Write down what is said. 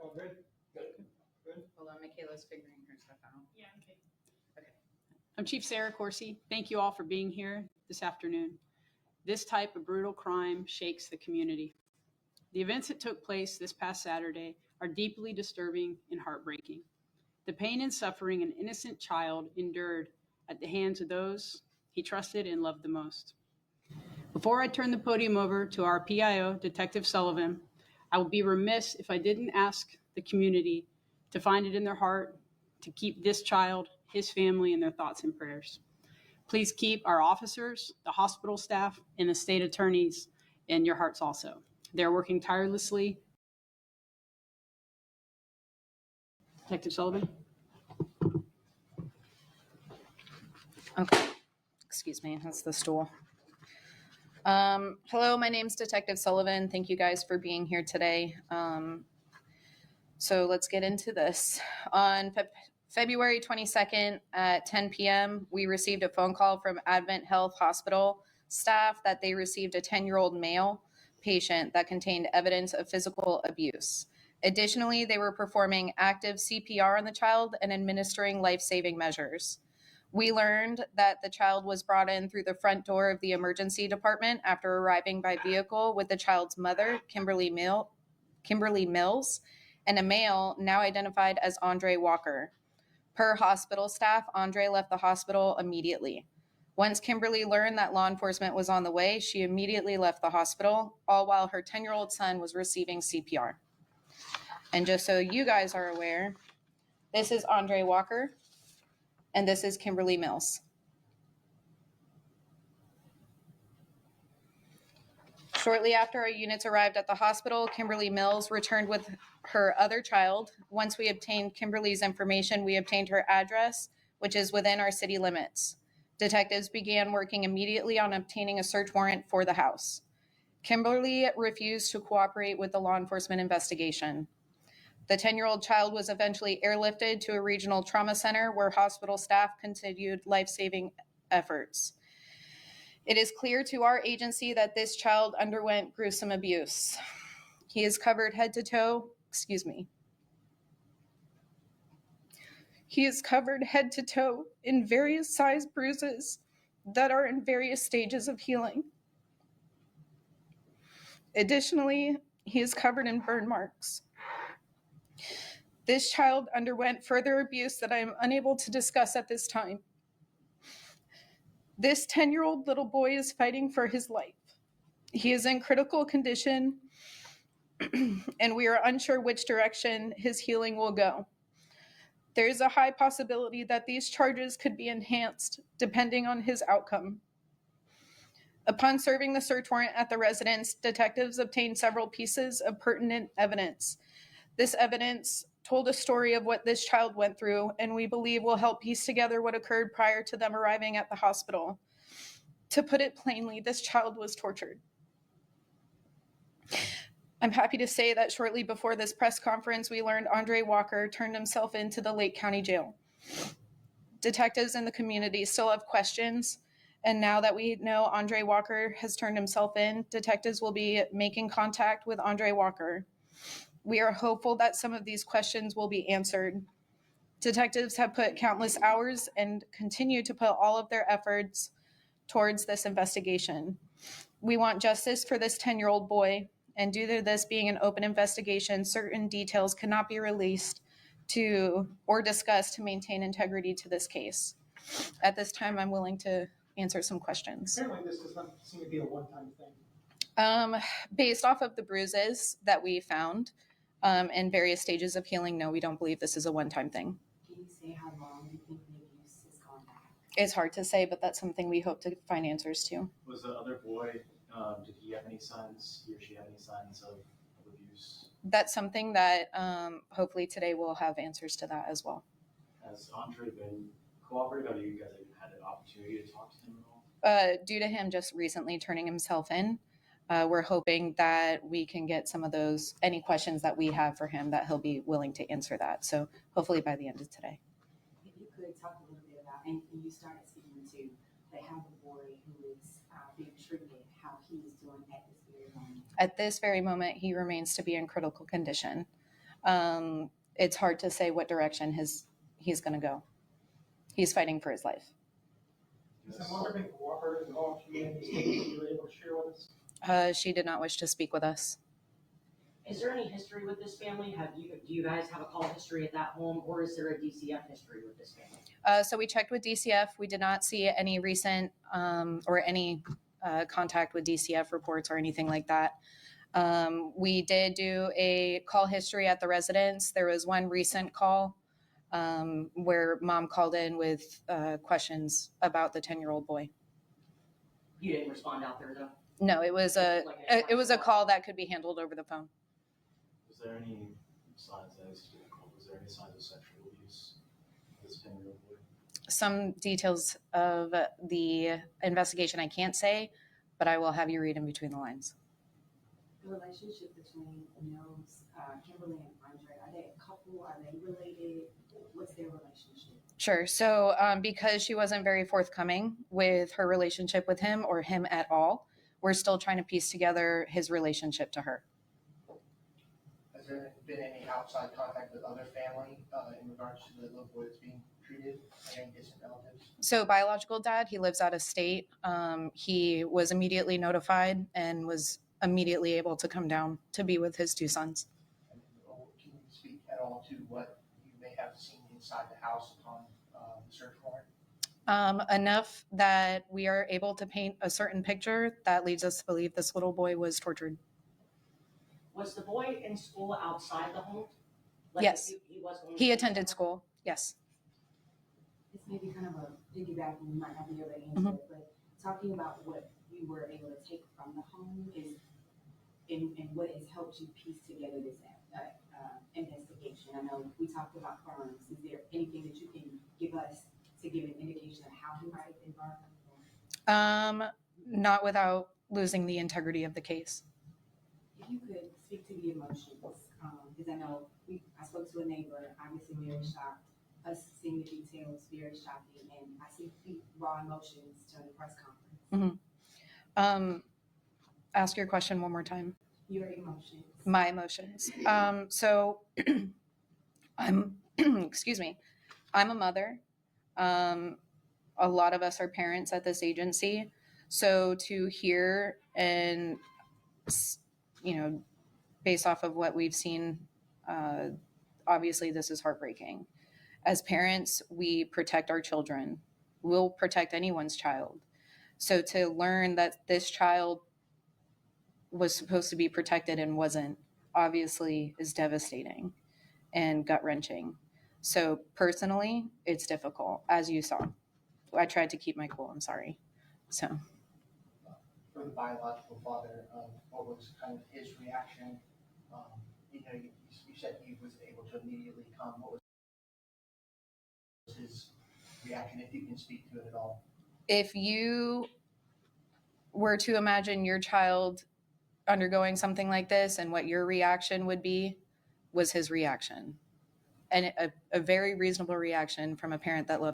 All good? Good. Hold on, Michaela's figuring her stuff out. Yeah, okay. Okay. I'm Chief Sarah Corsi. Thank you all for being here this afternoon. This type of brutal crime shakes the community. The events that took place this past Saturday are deeply disturbing and heartbreaking. The pain and suffering an innocent child endured at the hands of those he trusted and loved the most. Before I turn the podium over to our PIO, Detective Sullivan, I would be remiss if I didn't ask the community to find it in their heart to keep this child, his family, in their thoughts and prayers. Please keep our officers, the hospital staff, and the state attorneys in your hearts also. They're working tirelessly. Detective Sullivan? Okay. Excuse me, that's the stool. Hello, my name's Detective Sullivan. Thank you guys for being here today. So let's get into this. On February 22nd at 10 p.m., we received a phone call from Advent Health Hospital staff that they received a 10-year-old male patient that contained evidence of physical abuse. Additionally, they were performing active CPR on the child and administering life-saving measures. We learned that the child was brought in through the front door of the emergency department after arriving by vehicle with the child's mother, Kimberly Mills, and a male now identified as Andre Walker. Per hospital staff, Andre left the hospital immediately. Once Kimberly learned that law enforcement was on the way, she immediately left the hospital, all while her 10-year-old son was receiving CPR. And just so you guys are aware, this is Andre Walker, and this is Kimberly Mills. Shortly after our units arrived at the hospital, Kimberly Mills returned with her other child. Once we obtained Kimberly's information, we obtained her address, which is within our city limits. Detectives began working immediately on obtaining a search warrant for the house. Kimberly refused to cooperate with the law enforcement investigation. The 10-year-old child was eventually airlifted to a regional trauma center where hospital staff continued life-saving efforts. It is clear to our agency that this child underwent gruesome abuse. He is covered head to toe, He is covered head to toe in various size bruises that are in various stages of healing. Additionally, he is covered in burn marks. This child underwent further abuse that I am unable to discuss at this time. This 10-year-old little boy is fighting for his life. He is in critical condition, and we are unsure which direction his healing will go. There is a high possibility that these charges could be enhanced depending on his outcome. Upon serving the search warrant at the residence, detectives obtained several pieces of pertinent evidence. This evidence told a story of what this child went through, and we believe will help piece together what occurred prior to them arriving at the hospital. To put it plainly, this child was tortured. I'm happy to say that shortly before this press conference, we learned Andre Walker turned himself into the Lake County Jail. Detectives in the community still have questions, and now that we know Andre Walker has turned himself in, detectives will be making contact with Andre Walker. We are hopeful that some of these questions will be answered. Detectives have put countless hours and continue to put all of their efforts towards this investigation. We want justice for this 10-year-old boy, and due to this being an open investigation, certain details cannot be released to or discussed to maintain integrity to this case. At this time, I'm willing to answer some questions. Apparently this does not seem to be a one-time thing. Based off of the bruises that we found in various stages of healing, no, we don't believe this is a one-time thing. Can you say how long you think the abuse has gone back? It's hard to say, but that's something we hope to find answers to. Was the other boy, did he have any signs, he or she have any signs of abuse? That's something that hopefully today we'll have answers to that as well. Has Andre been cooperative? Have you guys had an opportunity to talk to him at all? Due to him just recently turning himself in, we're hoping that we can get some of those, any questions that we have for him, that he'll be willing to answer that. So hopefully by the end of today. If you could talk a little bit about, and you started speaking to, they have a boy who is being treated, how he is doing at this very moment. At this very moment, he remains to be in critical condition. It's hard to say what direction he's going to go. He's fighting for his life. Has the mother been cooperative at all? She had any statements you were able to share with us? She did not wish to speak with us. Is there any history with this family? Do you guys have a call history at that home, or is there a DCF history with this family? So we checked with DCF. We did not see any recent or any contact with DCF reports or anything like that. We did do a call history at the residence. There was one recent call where mom called in with questions about the 10-year-old boy. You didn't respond out there though? No, it was a call that could be handled over the phone. Was there any signs that was there any signs of sexual abuse of this 10-year-old boy? Some details of the investigation I can't say, but I will have you read in between the lines. The relationship between Nils, Kimberly and Andre, are they a couple? Are they related? What's their relationship? Sure. So because she wasn't very forthcoming with her relationship with him or him at all, we're still trying to piece together his relationship to her. Has there been any outside contact with other family in regards to the little boy that's being treated? Any distant relatives? So biological dad, he lives out of state. He was immediately notified and was immediately able to come down to be with his 2 sons. And can you speak at all to what you may have seen inside the house upon the search warrant? Enough that we are able to paint a certain picture that leads us to believe this little boy was tortured. Was the boy in school outside the home? Yes. He was going He to attended school. Yes. This may be kind of a piggyback, and you might not be able to answer Mhm. it, but talking about what you were able to take from the home is, and what has helped you piece together this investigation. I know we talked about firms. Is there anything that you can give us to give an indication of how he might have been burned? Not without losing the integrity of the case. If you could speak to the emotions, because I know I spoke to a neighbor, obviously very shocked. Us seeing the details, very shocking, and I see raw emotions during the press conference. Ask your question one more time. Your emotions. My emotions. So I'm, excuse me, I'm a mother. A lot of us are parents at this agency. So to hear and, based off of what we've seen, obviously this is heartbreaking. As parents, we protect our children. We'll protect anyone's child. So to learn that this child was supposed to be protected and wasn't, obviously is devastating and gut-wrenching. So personally, it's difficult, as you saw. I tried to keep my cool, I'm sorry. So. For the biological father, what was kind of his reaction? You said he was able to immediately come. What was his reaction, if you can speak to it at all? If you were to imagine your child undergoing something like this and what your reaction would be, was his reaction. And a very reasonable reaction from a parent that loves